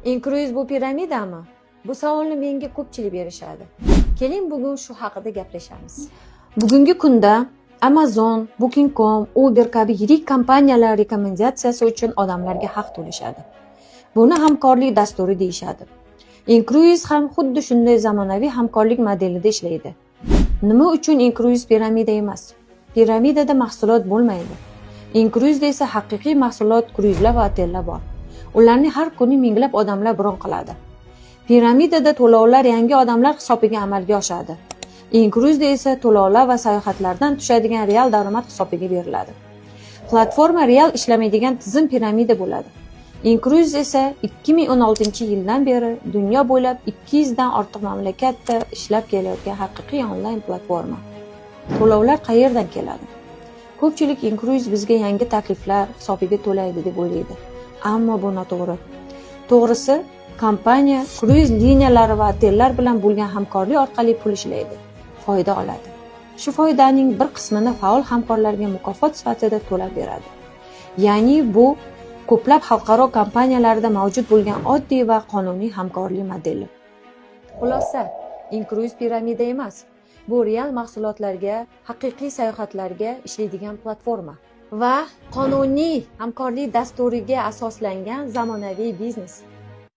Inkruiz bu piramidami? Bu savolni menga ko'pchilik berishadi. Keling bugun shu haqida gaplashamiz. Bugungi kunda Amazon, Booking.com, Uber kabi yirik kompaniyalar rekomendatsiyasi uchun odamlarga haq to'lashadi. Buni hamkorlik dasturi deyishadi. Inkruiz ham xuddi shunday zamonaviy hamkorlik modelida ishlaydi. Nima uchun Inkruiz piramida emas? Piramidada mahsulot bo'lmaydi. Inkruizda esa haqiqiy mahsulot, kruzlar va otellar bor. Ularni har kuni minglab odamlar bron qiladi. Piramidada to'lovlar yangi odamlar hisobiga amalga oshadi. Inkruizda esa to'lovlar va sayohatlardan tushadigan real daromad hisobiga beriladi. Platforma real ishlamaydigan tizim piramida bo'ladi. Inkruiz esa 2016-yildan beri dunyo bo'ylab 200 dan ortiq mamlakatda ishlab kelayotgan haqiqiy onlayn platforma. To'lovlar qayerdan keladi? Ko'pchilik Inkruiz bizga yangi takliflar hisobiga to'laydi deb o'ylaydi. Ammo bu noto'g'ri. To'g'risi, kompaniya kruiz liniyalari va otellar bilan bo'lgan hamkorlik orqali pul ishlaydi, foyda oladi. Shu foydaning bir qismini faol hamkorlarga mukofot sifatida to'lab beradi. Ya'ni bu ko'plab xalqaro kompaniyalarda mavjud bo'lgan oddiy va qonuniy hamkorlik modeli. Xulosa, Inkruiz piramida emas. Bu real mahsulotlarga, haqiqiy sayohatlarga ishlaydigan platforma va qonuniy hamkorlik dasturiga asoslangan zamonaviy biznes.